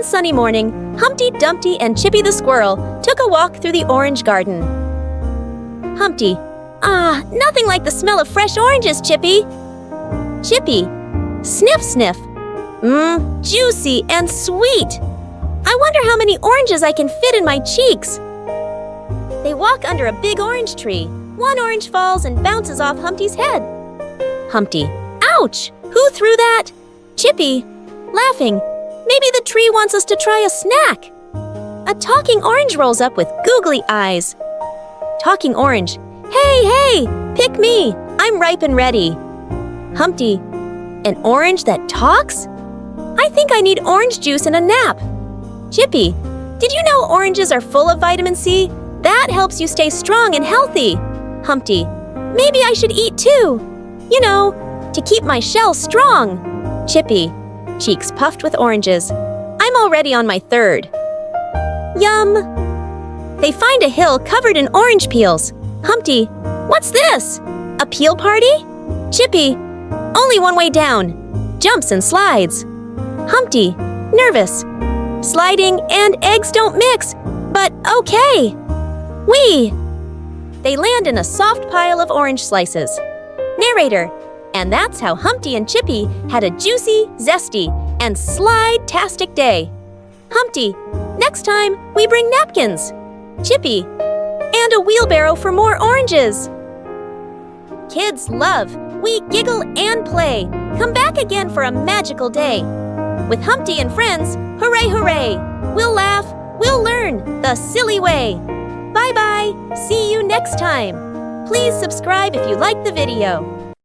One sunny morning, Humpty Dumpty and Chippy the Squirrel took a walk through the orange garden. Humpty: nothing like the smell of fresh oranges, Chippy. Chippy: sniff, sniff. Juicy and sweet. I wonder how many oranges I can fit in my cheeks. They walk under a big orange tree. One orange falls and bounces off Humpty's head. Humpty: ouch! Who threw that? Chippy, laughing: maybe the tree wants us to try a snack. A talking orange rolls up with googly eyes. Talking orange: hey, pick me. I'm ripe and ready. Humpty: an orange that talks? I think I need orange juice and a nap. Chippy: did you know oranges are full of vitamin C? That helps you stay strong and healthy. Humpty: maybe I should eat too. To keep my shell strong. Chippy, cheeks puffed with oranges: I'm already on my third. Yum! They find a hill covered in orange peels. Humpty: what's this? A peel party? Chippy: only one way down. Jumps and slides. Humpty, nervous: sliding and eggs don't mix, but okay. Whee! They land in a soft pile of orange slices. Narrator: and that's how Humpty and Chippy had a juicy, zesty, and slide-tastic day. Humpty: next time we bring napkins. Chippy: and a wheelbarrow for more oranges. Kids love, we giggle and play. Come back again for a magical day. With Humpty and friends, hooray, hooray! We'll laugh, we'll learn the silly way. Bye-bye, see you next time. Please subscribe if you like the video.